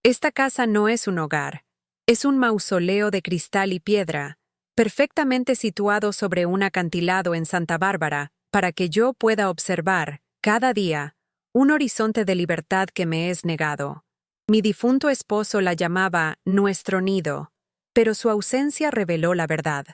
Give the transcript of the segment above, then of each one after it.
Esta casa no es un hogar, es un mausoleo de cristal y piedra, perfectamente situado sobre un acantilado en Santa Bárbara, para que yo pueda observar, cada día, un horizonte de libertad que me es negado. Mi difunto esposo la llamaba nuestro nido, pero su ausencia reveló la verdad.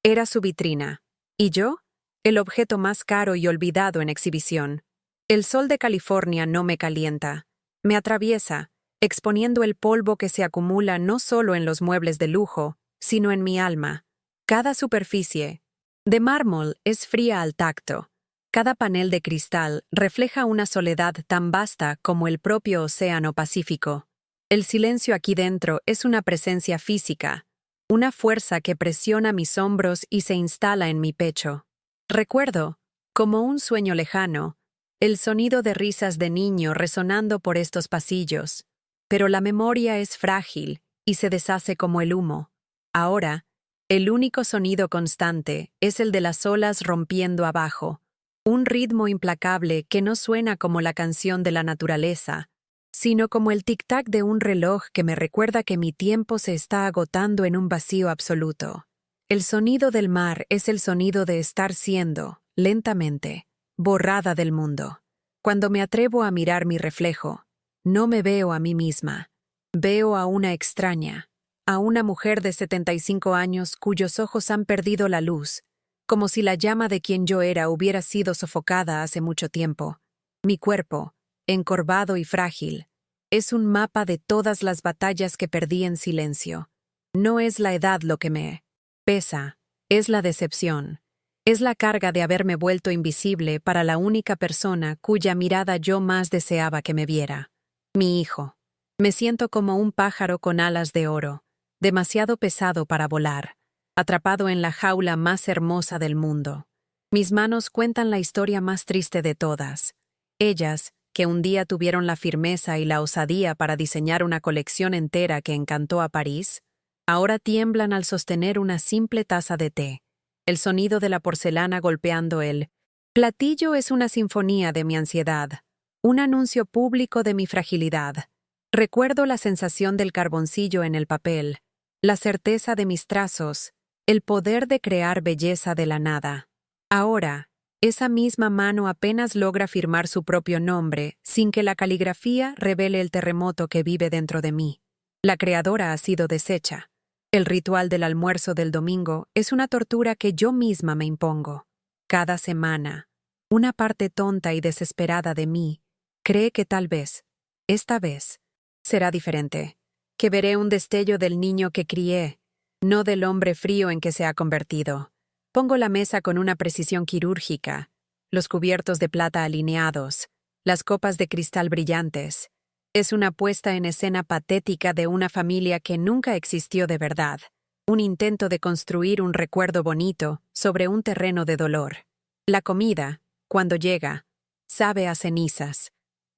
Era su vitrina. ¿Y yo? El objeto más caro y olvidado en exhibición. El sol de California no me calienta, me atraviesa, exponiendo el polvo que se acumula no solo en los muebles de lujo, sino en mi alma. Cada superficie de mármol es fría al tacto. Cada panel de cristal refleja una soledad tan vasta como el propio océano Pacífico. El silencio aquí dentro es una presencia física, una fuerza que presiona mis hombros y se instala en mi pecho. Recuerdo, como un sueño lejano, el sonido de risas de niño resonando por estos pasillos, pero la memoria es frágil y se deshace como el humo. Ahora, el único sonido constante es el de las olas rompiendo abajo, un ritmo implacable que no suena como la canción de la naturaleza, sino como el tic-tac de un reloj que me recuerda que mi tiempo se está agotando en un vacío absoluto. El sonido del mar es el sonido de estar siendo, lentamente, borrada del mundo. Cuando me atrevo a mirar mi reflejo, no me veo a mí misma. Veo a una extraña, a una mujer de 75 años cuyos ojos han perdido la luz, como si la llama de quien yo era hubiera sido sofocada hace mucho tiempo. Mi cuerpo, encorvado y frágil, es un mapa de todas las batallas que perdí en silencio. No es la edad lo que me pesa, es la decepción. Es la carga de haberme vuelto invisible para la única persona cuya mirada yo más deseaba que me viera. Mi hijo. Me siento como un pájaro con alas de oro, demasiado pesado para volar, atrapado en la jaula más hermosa del mundo. Mis manos cuentan la historia más triste de todas. Ellas, que un día tuvieron la firmeza y la osadía para diseñar una colección entera que encantó a París, ahora tiemblan al sostener una simple taza de té. El sonido de la porcelana golpeando el platillo es una sinfonía de mi ansiedad, un anuncio público de mi fragilidad. Recuerdo la sensación del carboncillo en el papel, la certeza de mis trazos, el poder de crear belleza de la nada. Ahora, esa misma mano apenas logra firmar su propio nombre sin que la caligrafía revele el terremoto que vive dentro de mí. La creadora ha sido deshecha. El ritual del almuerzo del domingo es una tortura que yo misma me impongo. Cada semana, una parte tonta y desesperada de mí cree que tal vez, esta vez, será diferente, que veré un destello del niño que crié, no del hombre frío en que se ha convertido. Pongo la mesa con una precisión quirúrgica, los cubiertos de plata alineados, las copas de cristal brillantes. Es una puesta en escena patética de una familia que nunca existió de verdad, un intento de construir un recuerdo bonito sobre un terreno de dolor. La comida, cuando llega, sabe a cenizas.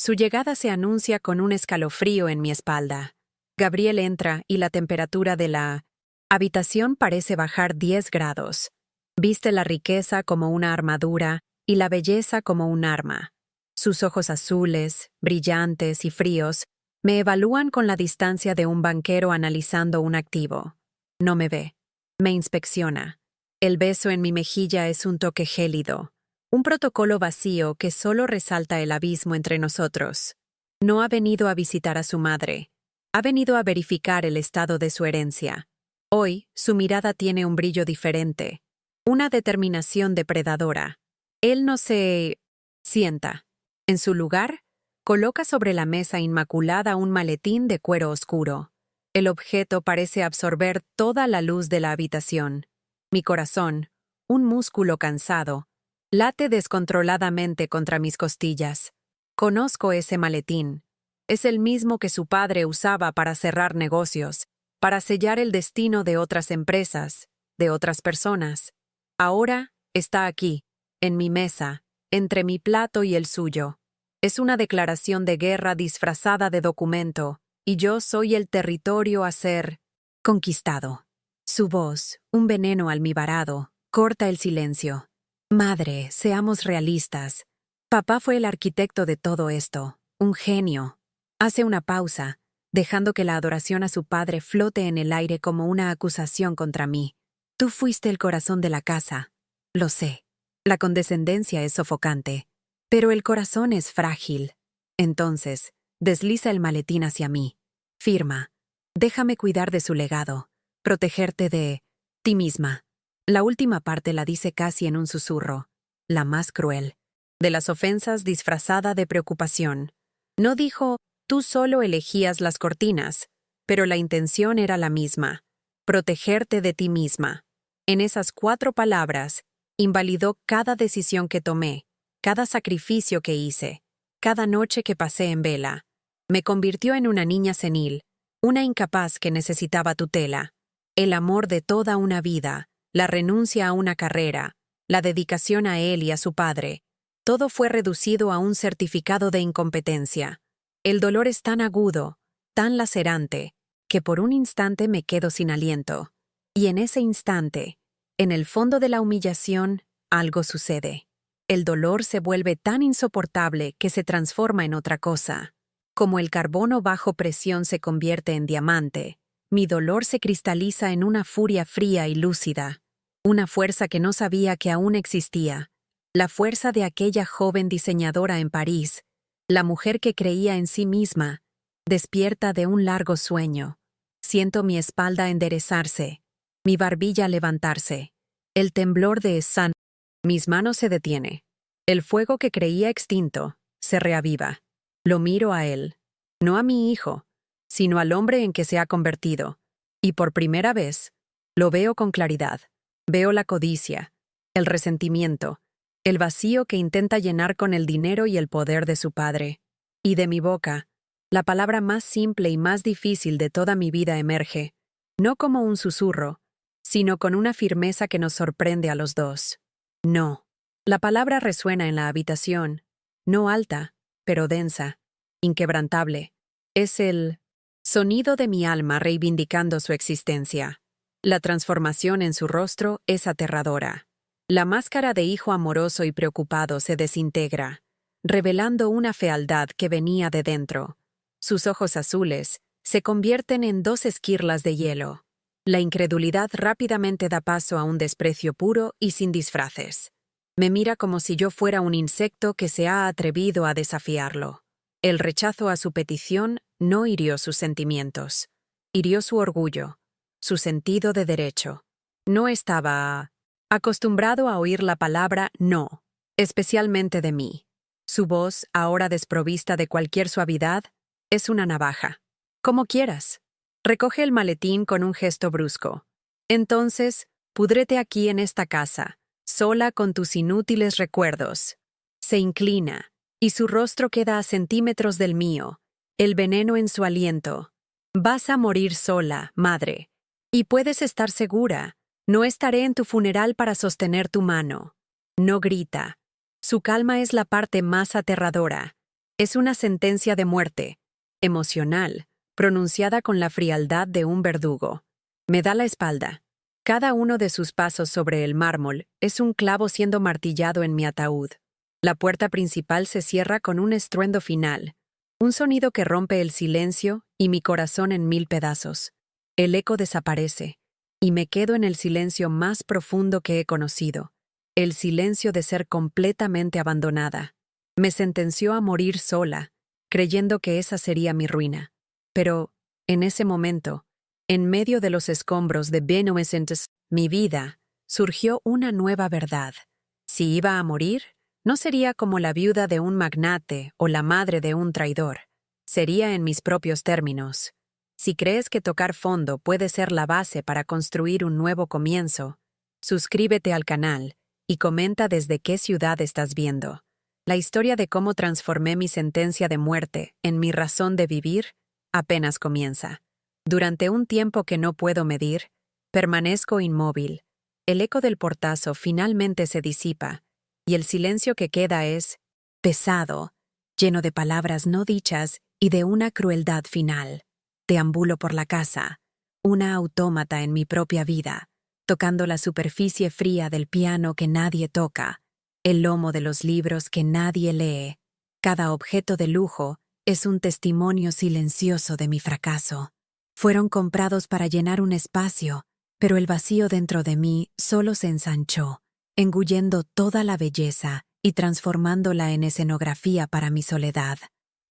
Su llegada se anuncia con un escalofrío en mi espalda. Gabriel entra y la temperatura de la habitación parece bajar 10 grados. Viste la riqueza como una armadura y la belleza como un arma. Sus ojos azules, brillantes y fríos me evalúan con la distancia de un banquero analizando un activo. No me ve. Me inspecciona. El beso en mi mejilla es un toque gélido. Un protocolo vacío que solo resalta el abismo entre nosotros. No ha venido a visitar a su madre. Ha venido a verificar el estado de su herencia. Hoy, su mirada tiene un brillo diferente. Una determinación depredadora. Él no se sienta. En su lugar, coloca sobre la mesa inmaculada un maletín de cuero oscuro. El objeto parece absorber toda la luz de la habitación. Mi corazón, un músculo cansado, late descontroladamente contra mis costillas. Conozco ese maletín. Es el mismo que su padre usaba para cerrar negocios, para sellar el destino de otras empresas, de otras personas. Ahora está aquí, en mi mesa, entre mi plato y el suyo. Es una declaración de guerra disfrazada de documento, y yo soy el territorio a ser conquistado. Su voz, un veneno almibarado, corta el silencio. Madre, seamos realistas. Papá fue el arquitecto de todo esto, un genio. Hace una pausa, dejando que la adoración a su padre flote en el aire como una acusación contra mí. Tú fuiste el corazón de la casa. Lo sé. La condescendencia es sofocante. Pero el corazón es frágil. Entonces, desliza el maletín hacia mí. Firma. Déjame cuidar de su legado. Protegerte de ti misma. La última parte la dice casi en un susurro. La más cruel. De las ofensas disfrazada de preocupación. No dijo, tú solo elegías las cortinas, pero la intención era la misma. Protegerte de ti misma. En esas 4 palabras, invalidó cada decisión que tomé, cada sacrificio que hice, cada noche que pasé en vela. Me convirtió en una niña senil, una incapaz que necesitaba tutela. El amor de toda una vida, la renuncia a una carrera, la dedicación a él y a su padre, todo fue reducido a un certificado de incompetencia. El dolor es tan agudo, tan lacerante, que por un instante me quedo sin aliento. Y en ese instante, en el fondo de la humillación, algo sucede. El dolor se vuelve tan insoportable que se transforma en otra cosa. Como el carbono bajo presión se convierte en diamante, mi dolor se cristaliza en una furia fría y lúcida, una fuerza que no sabía que aún existía, la fuerza de aquella joven diseñadora en París, la mujer que creía en sí misma, despierta de un largo sueño. Siento mi espalda enderezarse, mi barbilla levantarse, el temblor de San. Mis manos se detiene. El fuego que creía extinto se reaviva. Lo miro a él, no a mi hijo, sino al hombre en que se ha convertido. Y por primera vez, lo veo con claridad. Veo la codicia, el resentimiento, el vacío que intenta llenar con el dinero y el poder de su padre. Y de mi boca, la palabra más simple y más difícil de toda mi vida emerge, no como un susurro, sino con una firmeza que nos sorprende a los dos. No. La palabra resuena en la habitación, no alta, pero densa, inquebrantable. Es el sonido de mi alma reivindicando su existencia. La transformación en su rostro es aterradora. La máscara de hijo amoroso y preocupado se desintegra, revelando una fealdad que venía de dentro. Sus ojos azules se convierten en 2 esquirlas de hielo. La incredulidad rápidamente da paso a un desprecio puro y sin disfraces. Me mira como si yo fuera un insecto que se ha atrevido a desafiarlo. El rechazo a su petición no hirió sus sentimientos. Hirió su orgullo, su sentido de derecho. No estaba acostumbrado a oír la palabra no, especialmente de mí. Su voz, ahora desprovista de cualquier suavidad, es una navaja. Como quieras. Recoge el maletín con un gesto brusco. Entonces, púdrete aquí en esta casa, sola con tus inútiles recuerdos. Se inclina, y su rostro queda a centímetros del mío, el veneno en su aliento. Vas a morir sola, madre. Y puedes estar segura, no estaré en tu funeral para sostener tu mano. No grita. Su calma es la parte más aterradora. Es una sentencia de muerte, emocional, pronunciada con la frialdad de un verdugo. Me da la espalda. Cada uno de sus pasos sobre el mármol es un clavo siendo martillado en mi ataúd. La puerta principal se cierra con un estruendo final, un sonido que rompe el silencio y mi corazón en 1000 pedazos. El eco desaparece, y me quedo en el silencio más profundo que he conocido, el silencio de ser completamente abandonada. Me sentenció a morir sola, creyendo que esa sería mi ruina. Pero, en ese momento, en medio de los escombros de Benoisentes, mi vida, surgió una nueva verdad. Si iba a morir, no sería como la viuda de un magnate o la madre de un traidor. Sería en mis propios términos. Si crees que tocar fondo puede ser la base para construir un nuevo comienzo, suscríbete al canal y comenta desde qué ciudad estás viendo. La historia de cómo transformé mi sentencia de muerte en mi razón de vivir apenas comienza. Durante un tiempo que no puedo medir, permanezco inmóvil. El eco del portazo finalmente se disipa, y el silencio que queda es pesado, lleno de palabras no dichas y de una crueldad final. Deambulo por la casa, una autómata en mi propia vida, tocando la superficie fría del piano que nadie toca, el lomo de los libros que nadie lee. Cada objeto de lujo Es un testimonio silencioso de mi fracaso. Fueron comprados para llenar un espacio, pero el vacío dentro de mí solo se ensanchó, engullendo toda la belleza y transformándola en escenografía para mi soledad.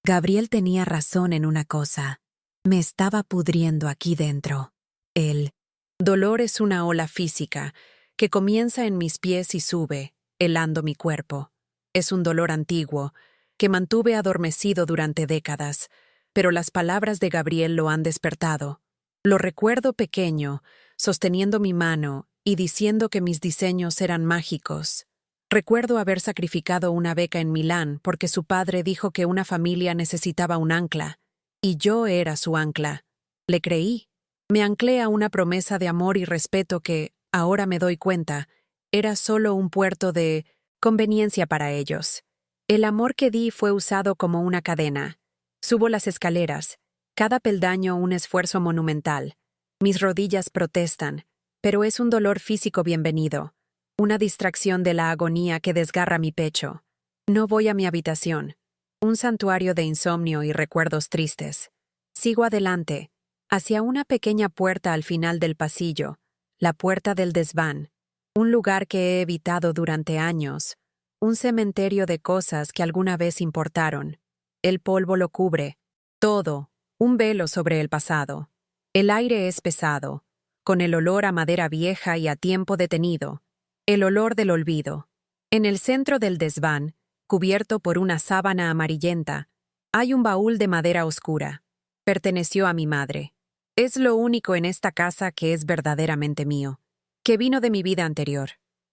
Gabriel tenía razón en una cosa. Me estaba pudriendo aquí dentro. El dolor es una ola física que comienza en mis pies y sube, helando mi cuerpo. Es un dolor antiguo que mantuve adormecido durante décadas, pero las palabras de Gabriel lo han despertado. Lo recuerdo pequeño, sosteniendo mi mano y diciendo que mis diseños eran mágicos. Recuerdo haber sacrificado una beca en Milán porque su padre dijo que una familia necesitaba un ancla, y yo era su ancla. Le creí. Me anclé a una promesa de amor y respeto que, ahora me doy cuenta, era solo un puerto de conveniencia para ellos. El amor que di fue usado como una cadena. Subo las escaleras, cada peldaño un esfuerzo monumental. Mis rodillas protestan, pero es un dolor físico bienvenido, una distracción de la agonía que desgarra mi pecho. No voy a mi habitación, un santuario de insomnio y recuerdos tristes. Sigo adelante, hacia una pequeña puerta al final del pasillo, la puerta del desván, un lugar que he evitado durante años, un cementerio de cosas que alguna vez importaron. El polvo lo cubre, todo, un velo sobre el pasado. El aire es pesado, con el olor a madera vieja y a tiempo detenido, el olor del olvido. En el centro del desván, cubierto por una sábana amarillenta, hay un baúl de madera oscura. Perteneció a mi madre. Es lo único en esta casa que es verdaderamente mío, que vino de mi vida anterior.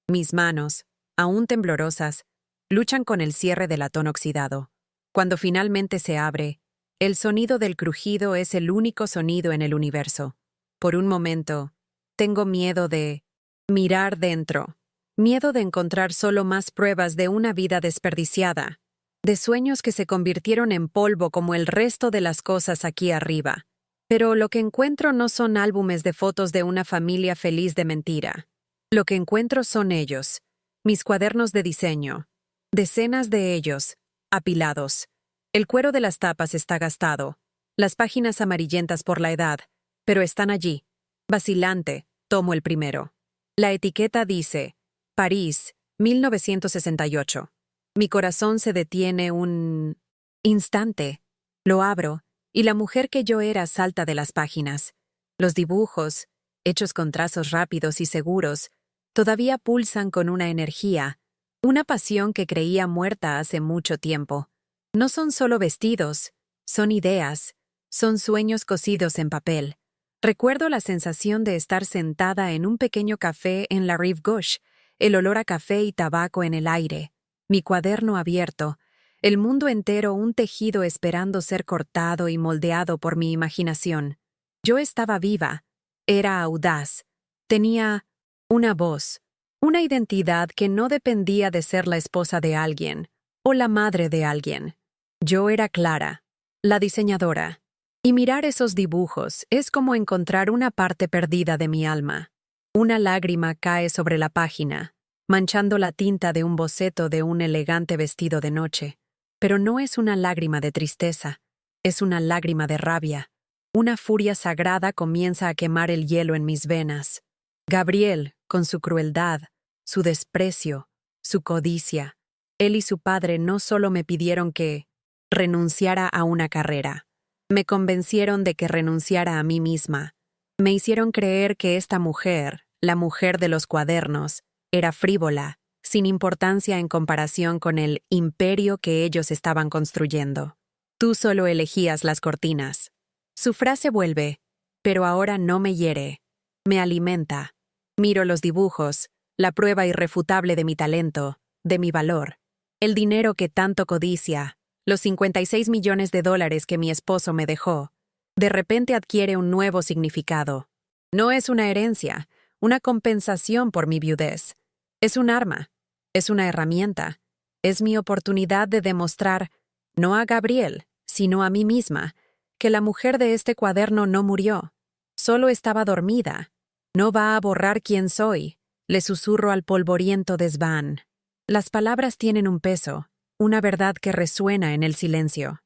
Mis manos, aún temblorosas, luchan con el cierre de latón oxidado. Cuando finalmente se abre, el sonido del crujido es el único sonido en el universo. Por un momento, tengo miedo de mirar dentro, miedo de encontrar solo más pruebas de una vida desperdiciada, de sueños que se convirtieron en polvo como el resto de las cosas aquí arriba. Pero lo que encuentro no son álbumes de fotos de una familia feliz de mentira. Lo que encuentro son ellos, mis cuadernos de diseño, decenas de ellos, apilados. El cuero de las tapas está gastado, las páginas amarillentas por la edad, pero están allí. Vacilante, tomo el primero. La etiqueta dice, París, 1968. Mi corazón se detiene un instante. Lo abro, y la mujer que yo era salta de las páginas. Los dibujos, hechos con trazos rápidos y seguros, todavía pulsan con una energía, una pasión que creía muerta hace mucho tiempo. No son solo vestidos, son ideas, son sueños cosidos en papel. Recuerdo la sensación de estar sentada en un pequeño café en la Rive Gauche, el olor a café y tabaco en el aire, mi cuaderno abierto, el mundo entero un tejido esperando ser cortado y moldeado por mi imaginación. Yo estaba viva, era audaz, tenía una voz, una identidad que no dependía de ser la esposa de alguien o la madre de alguien. Yo era Clara, la diseñadora, y mirar esos dibujos es como encontrar una parte perdida de mi alma. Una lágrima cae sobre la página, manchando la tinta de un boceto de un elegante vestido de noche. Pero no es una lágrima de tristeza, es una lágrima de rabia. Una furia sagrada comienza a quemar el hielo en mis venas. Gabriel, con su crueldad, su desprecio, su codicia. Él y su padre no solo me pidieron que renunciara a una carrera, me convencieron de que renunciara a mí misma. Me hicieron creer que esta mujer, la mujer de los cuadernos, era frívola, sin importancia en comparación con el imperio que ellos estaban construyendo. Tú solo elegías las cortinas. Su frase vuelve, pero ahora no me hiere, me alimenta. Miro los dibujos, la prueba irrefutable de mi talento, de mi valor. El dinero que tanto codicia, los 56 millones de dólares que mi esposo me dejó, de repente adquiere un nuevo significado. No es una herencia, una compensación por mi viudez. Es un arma, es una herramienta, es mi oportunidad de demostrar, no a Gabriel, sino a mí misma, que la mujer de este cuaderno no murió, solo estaba dormida. No va a borrar quién soy, le susurro al polvoriento desván. Las palabras tienen un peso, una verdad que resuena en el silencio.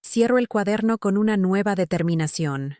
Cierro el cuaderno con una nueva determinación.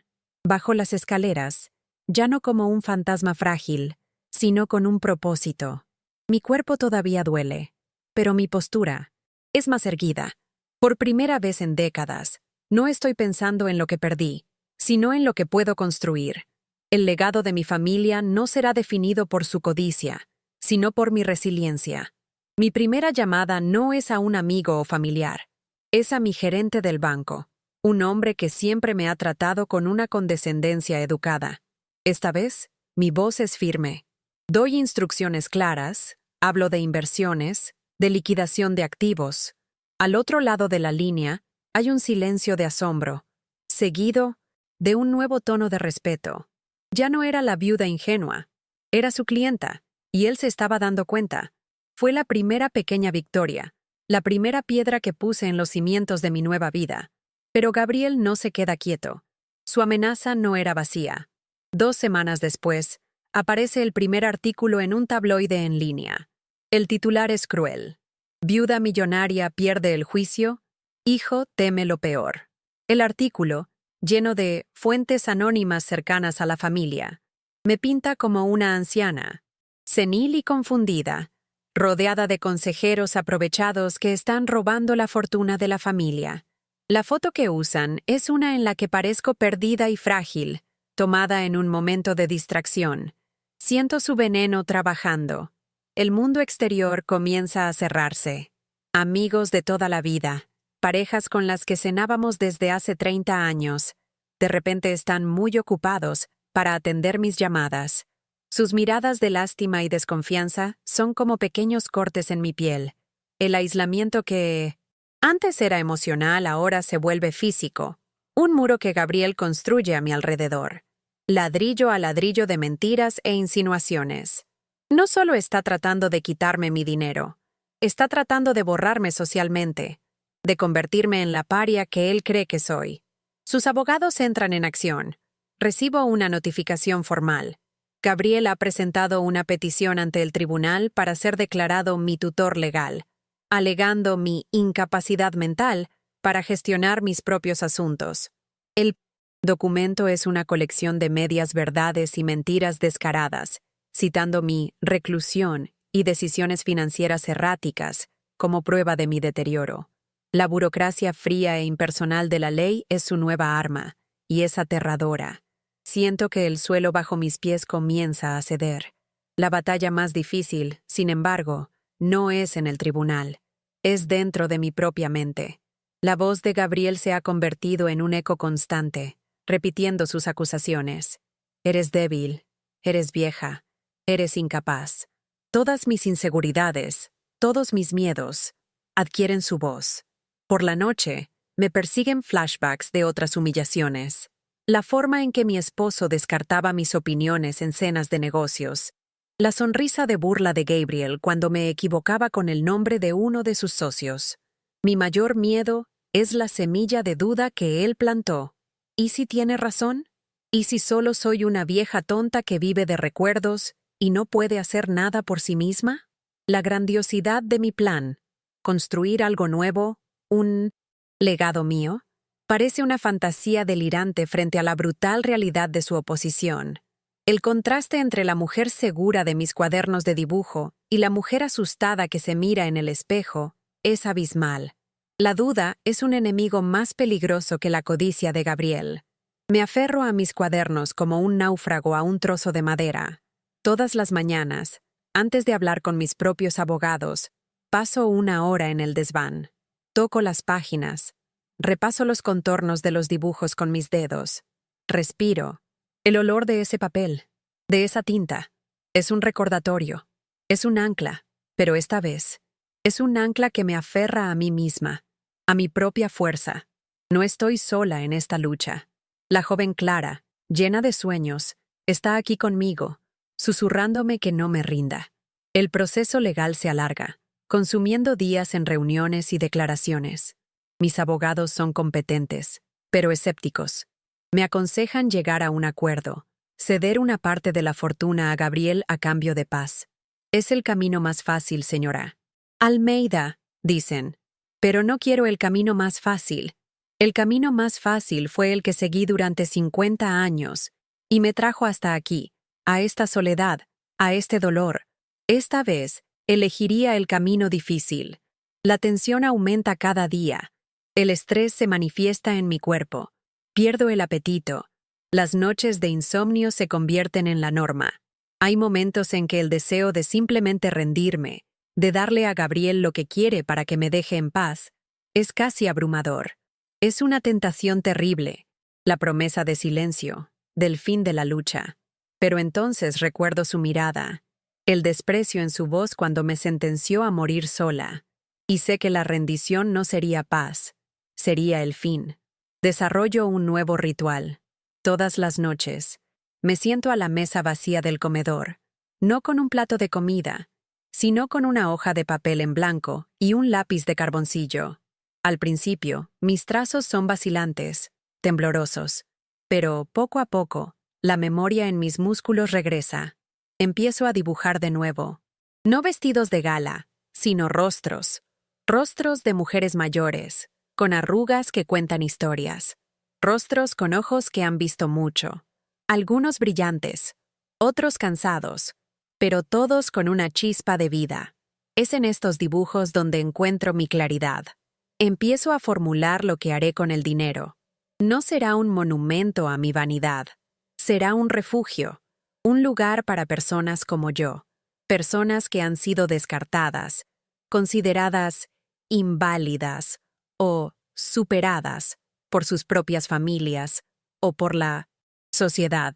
Bajo las escaleras, ya no como un fantasma frágil, sino con un propósito. Mi cuerpo todavía duele, pero mi postura es más erguida. Por primera vez en décadas, no estoy pensando en lo que perdí, sino en lo que puedo construir. El legado de mi familia no será definido por su codicia, sino por mi resiliencia. Mi primera llamada no es a un amigo o familiar, es a mi gerente del banco, un hombre que siempre me ha tratado con una condescendencia educada. Esta vez, mi voz es firme. Doy instrucciones claras, hablo de inversiones, de liquidación de activos. Al otro lado de la línea, hay un silencio de asombro, seguido de un nuevo tono de respeto. Ya no era la viuda ingenua, era su clienta, y él se estaba dando cuenta. Fue la primera pequeña victoria, la primera piedra que puse en los cimientos de mi nueva vida. Pero Gabriel no se queda quieto. Su amenaza no era vacía. 2 semanas después, aparece el primer artículo en un tabloide en línea. El titular es cruel. Viuda millonaria pierde el juicio, hijo teme lo peor. El artículo, lleno de fuentes anónimas cercanas a la familia, me pinta como una anciana, senil y confundida, rodeada de consejeros aprovechados que están robando la fortuna de la familia. La foto que usan es una en la que parezco perdida y frágil, tomada en un momento de distracción. Siento su veneno trabajando. El mundo exterior comienza a cerrarse. Amigos de toda la vida, parejas con las que cenábamos desde hace 30 años, de repente están muy ocupados para atender mis llamadas. Sus miradas de lástima y desconfianza son como pequeños cortes en mi piel. El aislamiento que antes era emocional ahora se vuelve físico. Un muro que Gabriel construye a mi alrededor. Ladrillo a ladrillo de mentiras e insinuaciones. No solo está tratando de quitarme mi dinero, está tratando de borrarme socialmente, de convertirme en la paria que él cree que soy. Sus abogados entran en acción. Recibo una notificación formal. Gabriel ha presentado una petición ante el tribunal para ser declarado mi tutor legal, alegando mi incapacidad mental para gestionar mis propios asuntos. El documento es una colección de medias verdades y mentiras descaradas, citando mi reclusión y decisiones financieras erráticas como prueba de mi deterioro. La burocracia fría e impersonal de la ley es su nueva arma, y es aterradora. Siento que el suelo bajo mis pies comienza a ceder. La batalla más difícil, sin embargo, no es en el tribunal, es dentro de mi propia mente. La voz de Gabriel se ha convertido en un eco constante, repitiendo sus acusaciones. Eres débil, eres vieja, eres incapaz. Todas mis inseguridades, todos mis miedos, adquieren su voz. Por la noche, me persiguen flashbacks de otras humillaciones. La forma en que mi esposo descartaba mis opiniones en cenas de negocios. La sonrisa de burla de Gabriel cuando me equivocaba con el nombre de uno de sus socios. Mi mayor miedo es la semilla de duda que él plantó. ¿Y si tiene razón? ¿Y si solo soy una vieja tonta que vive de recuerdos y no puede hacer nada por sí misma? La grandiosidad de mi plan, construir algo nuevo, un legado mío, parece una fantasía delirante frente a la brutal realidad de su oposición. El contraste entre la mujer segura de mis cuadernos de dibujo y la mujer asustada que se mira en el espejo es abismal. La duda es un enemigo más peligroso que la codicia de Gabriel. Me aferro a mis cuadernos como un náufrago a un trozo de madera. Todas las mañanas, antes de hablar con mis propios abogados, paso 1 hora en el desván. Toco las páginas, repaso los contornos de los dibujos con mis dedos, respiro. El olor de ese papel, de esa tinta, es un recordatorio, es un ancla, pero esta vez, es un ancla que me aferra a mí misma, a mi propia fuerza. No estoy sola en esta lucha. La joven Clara, llena de sueños, está aquí conmigo, susurrándome que no me rinda. El proceso legal se alarga, consumiendo días en reuniones y declaraciones. Mis abogados son competentes, pero escépticos. Me aconsejan llegar a un acuerdo, ceder una parte de la fortuna a Gabriel a cambio de paz. Es el camino más fácil, señora. Almeida, dicen. Pero no quiero el camino más fácil. El camino más fácil fue el que seguí durante 50 años, y me trajo hasta aquí, a esta soledad, a este dolor. Esta vez, elegiría el camino difícil. La tensión aumenta cada día. El estrés se manifiesta en mi cuerpo. Pierdo el apetito. Las noches de insomnio se convierten en la norma. Hay momentos en que el deseo de simplemente rendirme, de darle a Gabriel lo que quiere para que me deje en paz, es casi abrumador. Es una tentación terrible, la promesa de silencio, del fin de la lucha. Pero entonces recuerdo su mirada, el desprecio en su voz cuando me sentenció a morir sola, y sé que la rendición no sería paz, sería el fin. Desarrollo un nuevo ritual. Todas las noches, me siento a la mesa vacía del comedor, no con un plato de comida, sino con una hoja de papel en blanco y un lápiz de carboncillo. Al principio, mis trazos son vacilantes, temblorosos, pero poco a poco, la memoria en mis músculos regresa. Empiezo a dibujar de nuevo. No vestidos de gala, sino rostros. Rostros de mujeres mayores, con arrugas que cuentan historias. Rostros con ojos que han visto mucho. Algunos brillantes, otros cansados, pero todos con una chispa de vida. Es en estos dibujos donde encuentro mi claridad. Empiezo a formular lo que haré con el dinero. No será un monumento a mi vanidad. Será un refugio, un lugar para personas como yo, personas que han sido descartadas, consideradas inválidas o superadas por sus propias familias o por la sociedad.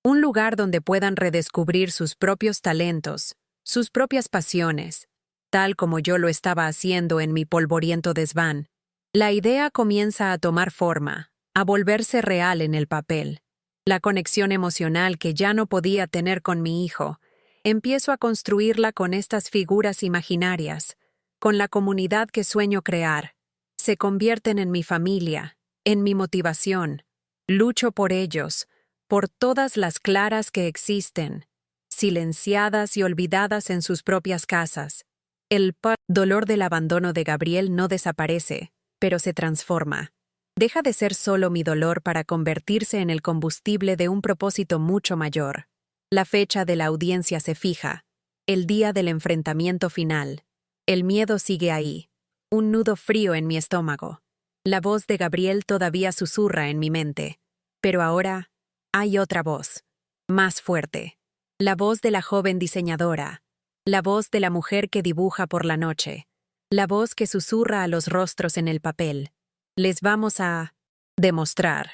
Un lugar donde puedan redescubrir sus propios talentos, sus propias pasiones, tal como yo lo estaba haciendo en mi polvoriento desván. La idea comienza a tomar forma, a volverse real en el papel. La conexión emocional que ya no podía tener con mi hijo, empiezo a construirla con estas figuras imaginarias, con la comunidad que sueño crear. Se convierten en mi familia, en mi motivación. Lucho por ellos, por todas las Claras que existen, silenciadas y olvidadas en sus propias casas. El dolor del abandono de Gabriel no desaparece, pero se transforma. Deja de ser solo mi dolor para convertirse en el combustible de un propósito mucho mayor. La fecha de la audiencia se fija, el día del enfrentamiento final. El miedo sigue ahí, un nudo frío en mi estómago. La voz de Gabriel todavía susurra en mi mente, pero ahora hay otra voz, más fuerte. La voz de la joven diseñadora, la voz de la mujer que dibuja por la noche, la voz que susurra a los rostros en el papel. Les vamos a demostrar.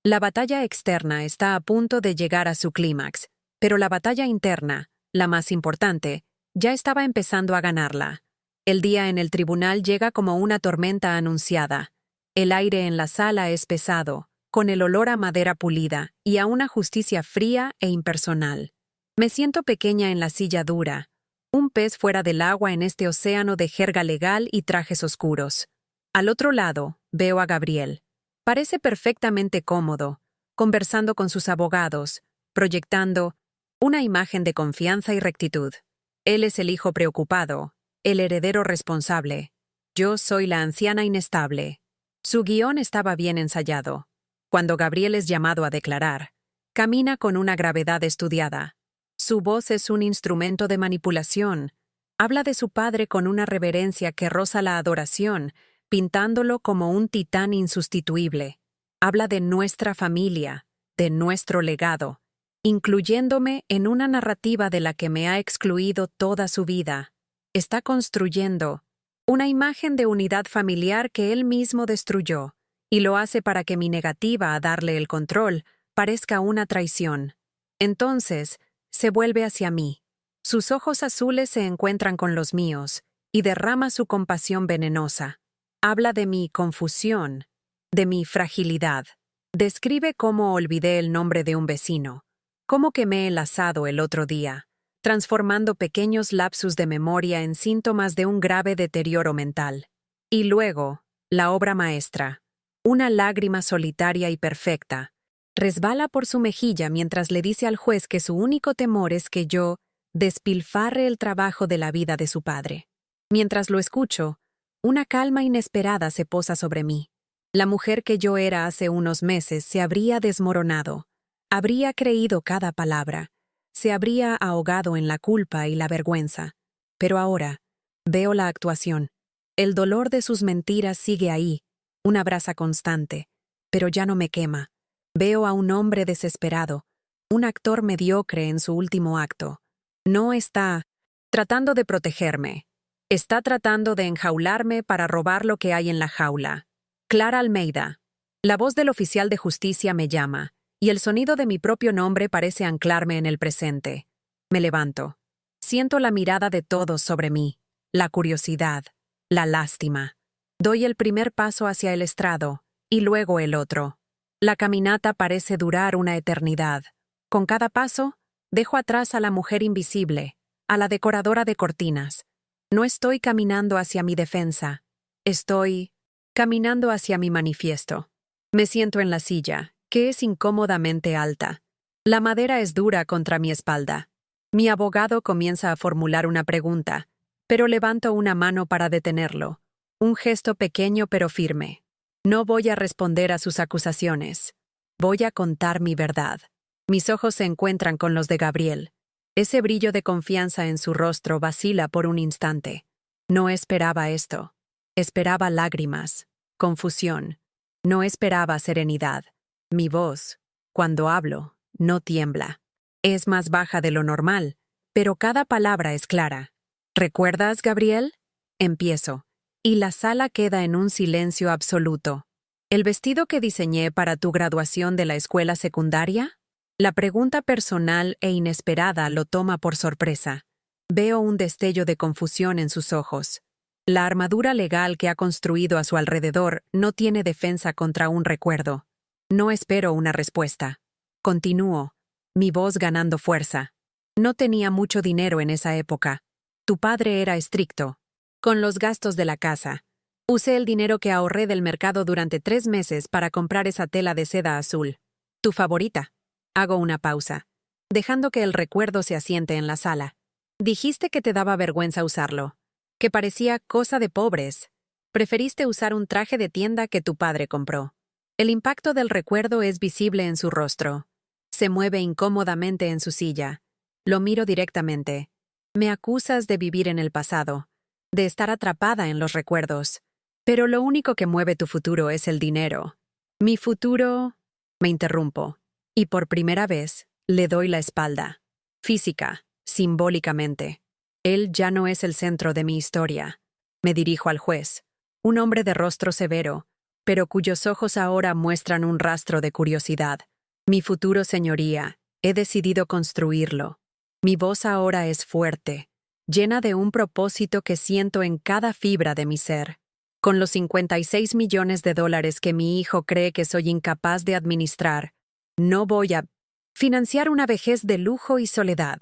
La batalla externa está a punto de llegar a su clímax, pero la batalla interna, la más importante, ya estaba empezando a ganarla. El día en el tribunal llega como una tormenta anunciada. El aire en la sala es pesado, con el olor a madera pulida y a una justicia fría e impersonal. Me siento pequeña en la silla dura, un pez fuera del agua en este océano de jerga legal y trajes oscuros. Al otro lado, veo a Gabriel. Parece perfectamente cómodo, conversando con sus abogados, proyectando una imagen de confianza y rectitud. Él es el hijo preocupado, el heredero responsable. Yo soy la anciana inestable. Su guión estaba bien ensayado. Cuando Gabriel es llamado a declarar, camina con una gravedad estudiada. Su voz es un instrumento de manipulación. Habla de su padre con una reverencia que roza la adoración, pintándolo como un titán insustituible. Habla de nuestra familia, de nuestro legado, incluyéndome en una narrativa de la que me ha excluido toda su vida. Está construyendo una imagen de unidad familiar que él mismo destruyó, y lo hace para que mi negativa a darle el control parezca una traición. Entonces, se vuelve hacia mí. Sus ojos azules se encuentran con los míos, y derrama su compasión venenosa. Habla de mi confusión, de mi fragilidad. Describe cómo olvidé el nombre de un vecino, cómo quemé el asado el otro día, transformando pequeños lapsus de memoria en síntomas de un grave deterioro mental. Y luego, la obra maestra, una lágrima solitaria y perfecta, resbala por su mejilla mientras le dice al juez que su único temor es que yo despilfarre el trabajo de la vida de su padre. Mientras lo escucho, una calma inesperada se posa sobre mí. La mujer que yo era hace unos meses se habría desmoronado. Habría creído cada palabra. Se habría ahogado en la culpa y la vergüenza. Pero ahora, veo la actuación. El dolor de sus mentiras sigue ahí, una brasa constante, pero ya no me quema. Veo a un hombre desesperado, un actor mediocre en su último acto. No está tratando de protegerme. Está tratando de enjaularme para robar lo que hay en la jaula. Clara Almeida. La voz del oficial de justicia me llama, y el sonido de mi propio nombre parece anclarme en el presente. Me levanto. Siento la mirada de todos sobre mí, la curiosidad, la lástima. Doy el primer paso hacia el estrado, y luego el otro. La caminata parece durar una eternidad. Con cada paso, dejo atrás a la mujer invisible, a la decoradora de cortinas. No estoy caminando hacia mi defensa. Estoy caminando hacia mi manifiesto. Me siento en la silla, que es incómodamente alta. La madera es dura contra mi espalda. Mi abogado comienza a formular una pregunta, pero levanto una mano para detenerlo. Un gesto pequeño pero firme. No voy a responder a sus acusaciones. Voy a contar mi verdad. Mis ojos se encuentran con los de Gabriel. Ese brillo de confianza en su rostro vacila por un instante. No esperaba esto. Esperaba lágrimas, confusión. No esperaba serenidad. Mi voz, cuando hablo, no tiembla. Es más baja de lo normal, pero cada palabra es clara. ¿Recuerdas, Gabriel? Empiezo, y la sala queda en un silencio absoluto. ¿El vestido que diseñé para tu graduación de la escuela secundaria? La pregunta personal e inesperada lo toma por sorpresa. Veo un destello de confusión en sus ojos. La armadura legal que ha construido a su alrededor no tiene defensa contra un recuerdo. No espero una respuesta. Continúo, mi voz ganando fuerza. No tenía mucho dinero en esa época. Tu padre era estricto. Con los gastos de la casa. Usé el dinero que ahorré del mercado durante 3 meses para comprar esa tela de seda azul. Tu favorita. Hago una pausa, dejando que el recuerdo se asiente en la sala. Dijiste que te daba vergüenza usarlo, que parecía cosa de pobres. Preferiste usar un traje de tienda que tu padre compró. El impacto del recuerdo es visible en su rostro. Se mueve incómodamente en su silla. Lo miro directamente. Me acusas de vivir en el pasado, de estar atrapada en los recuerdos. Pero lo único que mueve tu futuro es el dinero. Mi futuro... Me interrumpo. Y por primera vez, le doy la espalda. Física, simbólicamente. Él ya no es el centro de mi historia. Me dirijo al juez, un hombre de rostro severo, pero cuyos ojos ahora muestran un rastro de curiosidad. Mi futuro, señoría, he decidido construirlo. Mi voz ahora es fuerte, llena de un propósito que siento en cada fibra de mi ser. Con los $56 millones que mi hijo cree que soy incapaz de administrar, no voy a financiar una vejez de lujo y soledad.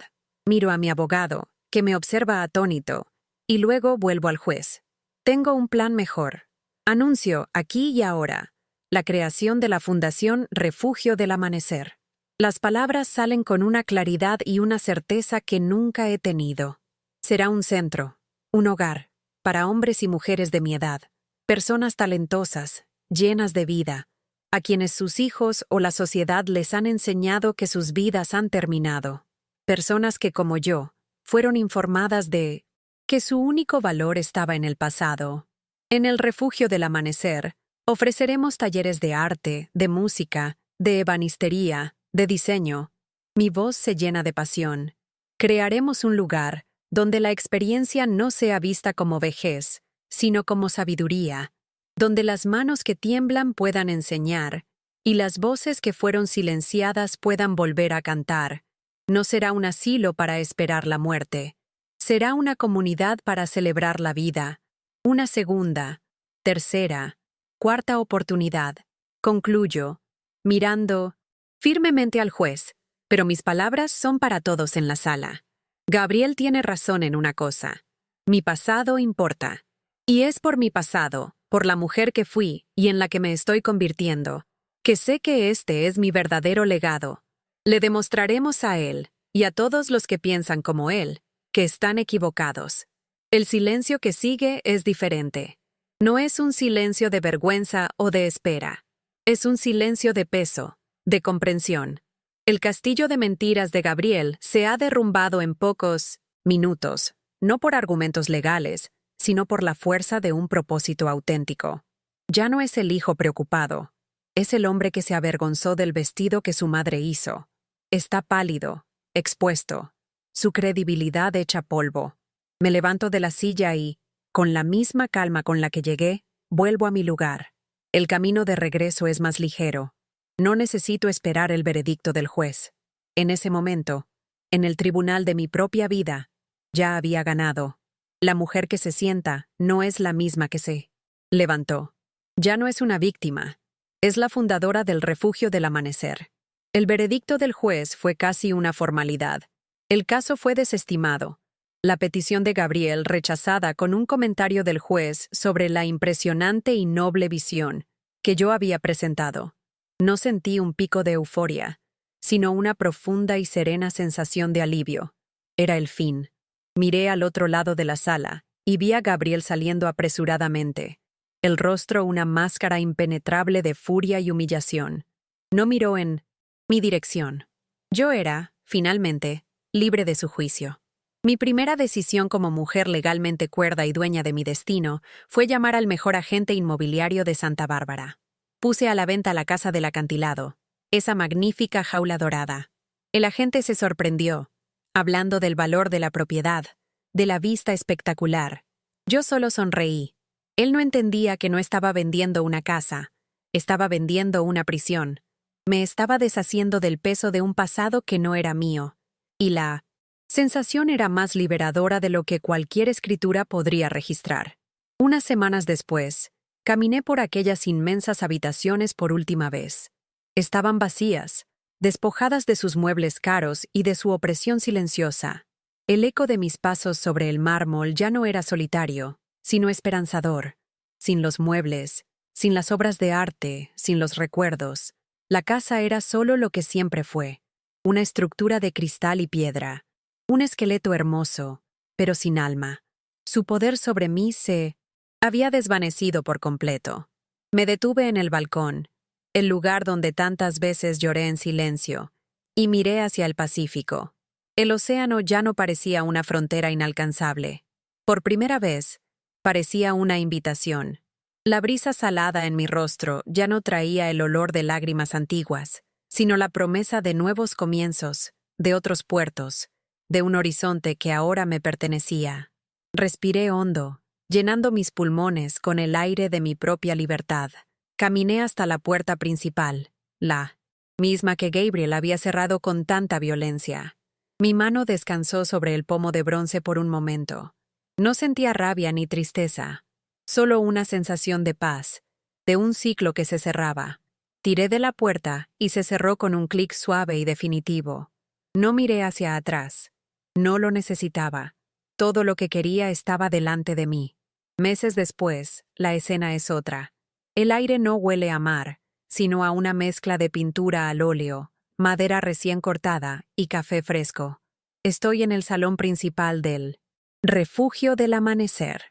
Miro a mi abogado, que me observa atónito, y luego vuelvo al juez. Tengo un plan mejor. Anuncio, aquí y ahora, la creación de la Fundación Refugio del Amanecer. Las palabras salen con una claridad y una certeza que nunca he tenido. Será un centro, un hogar, para hombres y mujeres de mi edad, personas talentosas, llenas de vida, a quienes sus hijos o la sociedad les han enseñado que sus vidas han terminado. Personas que, como yo, fueron informadas de que su único valor estaba en el pasado. En el Refugio del Amanecer, ofreceremos talleres de arte, de música, de ebanistería, de diseño. Mi voz se llena de pasión. Crearemos un lugar donde la experiencia no sea vista como vejez, sino como sabiduría, donde las manos que tiemblan puedan enseñar y las voces que fueron silenciadas puedan volver a cantar. No será un asilo para esperar la muerte. Será una comunidad para celebrar la vida. Una segunda, tercera, cuarta oportunidad. Concluyo, mirando firmemente al juez, pero mis palabras son para todos en la sala. Gabriel tiene razón en una cosa. Mi pasado importa. Y es por mi pasado, por la mujer que fui y en la que me estoy convirtiendo, que sé que este es mi verdadero legado. Le demostraremos a él, y a todos los que piensan como él, que están equivocados. El silencio que sigue es diferente. No es un silencio de vergüenza o de espera. Es un silencio de peso, de comprensión. El castillo de mentiras de Gabriel se ha derrumbado en pocos minutos, no por argumentos legales, sino por la fuerza de un propósito auténtico. Ya no es el hijo preocupado. Es el hombre que se avergonzó del vestido que su madre hizo. Está pálido, expuesto, su credibilidad hecha polvo. Me levanto de la silla y, con la misma calma con la que llegué, vuelvo a mi lugar. El camino de regreso es más ligero. No necesito esperar el veredicto del juez. En ese momento, en el tribunal de mi propia vida, ya había ganado. La mujer que se sienta no es la misma que se levantó. Ya no es una víctima. Es la fundadora del Refugio del Amanecer. El veredicto del juez fue casi una formalidad. El caso fue desestimado. La petición de Gabriel rechazada con un comentario del juez sobre la impresionante y noble visión que yo había presentado. No sentí un pico de euforia, sino una profunda y serena sensación de alivio. Era el fin. Miré al otro lado de la sala y vi a Gabriel saliendo apresuradamente. El rostro una máscara impenetrable de furia y humillación. No miró en mi dirección. Yo era, finalmente, libre de su juicio. Mi primera decisión como mujer legalmente cuerda y dueña de mi destino fue llamar al mejor agente inmobiliario de Santa Bárbara. Puse a la venta la casa del acantilado, esa magnífica jaula dorada. El agente se sorprendió, hablando del valor de la propiedad, de la vista espectacular. Yo solo sonreí. Él no entendía que no estaba vendiendo una casa, estaba vendiendo una prisión. Me estaba deshaciendo del peso de un pasado que no era mío, y la sensación era más liberadora de lo que cualquier escritura podría registrar. Unas semanas después, caminé por aquellas inmensas habitaciones por última vez. Estaban vacías, despojadas de sus muebles caros y de su opresión silenciosa. El eco de mis pasos sobre el mármol ya no era solitario, sino esperanzador. Sin los muebles, sin las obras de arte, sin los recuerdos, la casa era solo lo que siempre fue, una estructura de cristal y piedra, un esqueleto hermoso, pero sin alma. Su poder sobre mí se había desvanecido por completo. Me detuve en el balcón, el lugar donde tantas veces lloré en silencio, y miré hacia el Pacífico. El océano ya no parecía una frontera inalcanzable. Por primera vez, parecía una invitación. La brisa salada en mi rostro ya no traía el olor de lágrimas antiguas, sino la promesa de nuevos comienzos, de otros puertos, de un horizonte que ahora me pertenecía. Respiré hondo, llenando mis pulmones con el aire de mi propia libertad. Caminé hasta la puerta principal, la misma que Gabriel había cerrado con tanta violencia. Mi mano descansó sobre el pomo de bronce por un momento. No sentía rabia ni tristeza, solo una sensación de paz, de un ciclo que se cerraba. Tiré de la puerta y se cerró con un clic suave y definitivo. No miré hacia atrás. No lo necesitaba. Todo lo que quería estaba delante de mí. Meses después, la escena es otra. El aire no huele a mar, sino a una mezcla de pintura al óleo, madera recién cortada y café fresco. Estoy en el salón principal del Refugio del Amanecer.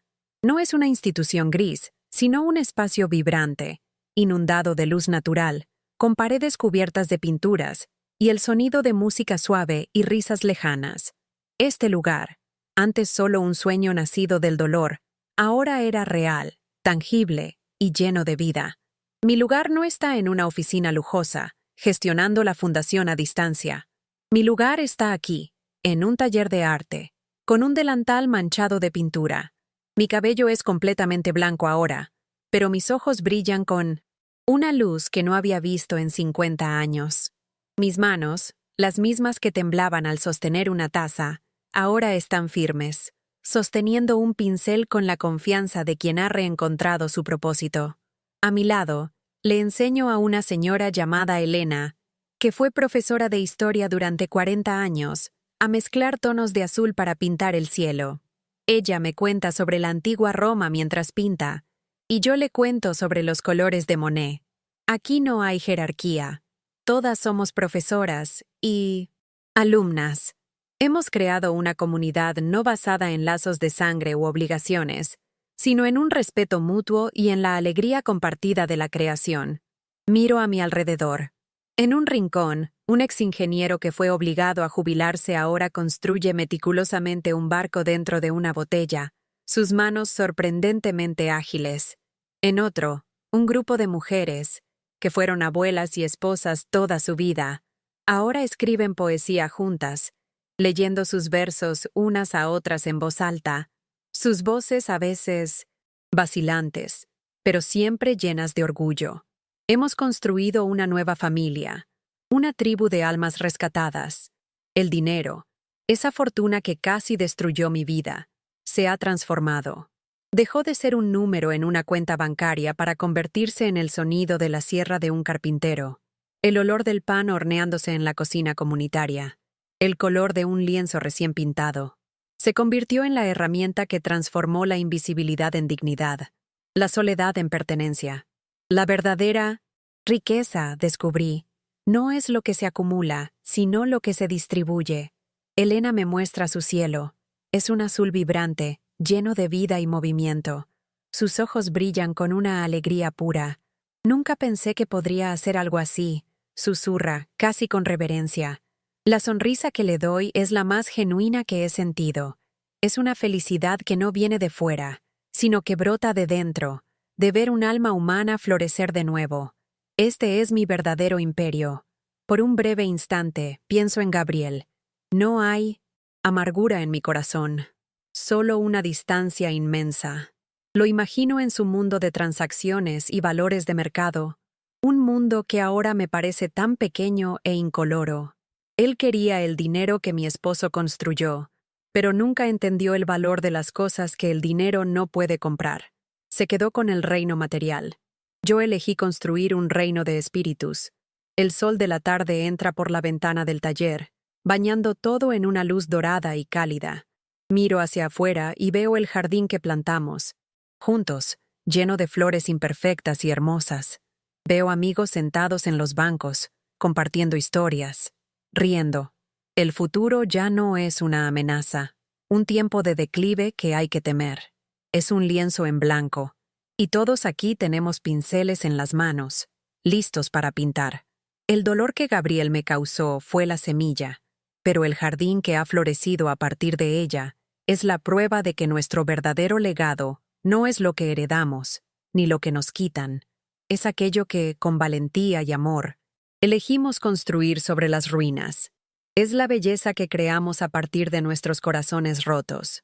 No es una institución gris, sino un espacio vibrante, inundado de luz natural, con paredes cubiertas de pinturas y el sonido de música suave y risas lejanas. Este lugar, antes solo un sueño nacido del dolor, ahora era real, tangible y lleno de vida. Mi lugar no está en una oficina lujosa, gestionando la fundación a distancia. Mi lugar está aquí, en un taller de arte, con un delantal manchado de pintura. Mi cabello es completamente blanco ahora, pero mis ojos brillan con una luz que no había visto en 50 años. Mis manos, las mismas que temblaban al sostener una taza, ahora están firmes, sosteniendo un pincel con la confianza de quien ha reencontrado su propósito. A mi lado, le enseño a una señora llamada Elena, que fue profesora de historia durante 40 años, a mezclar tonos de azul para pintar el cielo. Ella me cuenta sobre la antigua Roma mientras pinta, y yo le cuento sobre los colores de Monet. Aquí no hay jerarquía. Todas somos profesoras y alumnas. Hemos creado una comunidad no basada en lazos de sangre u obligaciones, sino en un respeto mutuo y en la alegría compartida de la creación. Miro a mi alrededor. En un rincón, un exingeniero que fue obligado a jubilarse ahora construye meticulosamente un barco dentro de una botella, sus manos sorprendentemente ágiles. En otro, un grupo de mujeres, que fueron abuelas y esposas toda su vida, ahora escriben poesía juntas, leyendo sus versos unas a otras en voz alta, sus voces a veces vacilantes, pero siempre llenas de orgullo. Hemos construido una nueva familia, una tribu de almas rescatadas. El dinero, esa fortuna que casi destruyó mi vida, se ha transformado. Dejó de ser un número en una cuenta bancaria para convertirse en el sonido de la sierra de un carpintero, el olor del pan horneándose en la cocina comunitaria, el color de un lienzo recién pintado. Se convirtió en la herramienta que transformó la invisibilidad en dignidad, la soledad en pertenencia. La verdadera riqueza, descubrí, no es lo que se acumula, sino lo que se distribuye. Elena me muestra su cielo. Es un azul vibrante, lleno de vida y movimiento. Sus ojos brillan con una alegría pura. Nunca pensé que podría hacer algo así, susurra, casi con reverencia. La sonrisa que le doy es la más genuina que he sentido. Es una felicidad que no viene de fuera, sino que brota de dentro, de ver un alma humana florecer de nuevo. Este es mi verdadero imperio. Por un breve instante, pienso en Gabriel. No hay amargura en mi corazón, solo una distancia inmensa. Lo imagino en su mundo de transacciones y valores de mercado, un mundo que ahora me parece tan pequeño e incoloro. Él quería el dinero que mi esposo construyó, pero nunca entendió el valor de las cosas que el dinero no puede comprar. Se quedó con el reino material. Yo elegí construir un reino de espíritus. El sol de la tarde entra por la ventana del taller, bañando todo en una luz dorada y cálida. Miro hacia afuera y veo el jardín que plantamos, juntos, lleno de flores imperfectas y hermosas. Veo amigos sentados en los bancos, compartiendo historias, riendo. El futuro ya no es una amenaza, un tiempo de declive que hay que temer. Es un lienzo en blanco, y todos aquí tenemos pinceles en las manos, listos para pintar. El dolor que Gabriel me causó fue la semilla, pero el jardín que ha florecido a partir de ella es la prueba de que nuestro verdadero legado no es lo que heredamos, ni lo que nos quitan. Es aquello que, con valentía y amor, elegimos construir sobre las ruinas. Es la belleza que creamos a partir de nuestros corazones rotos.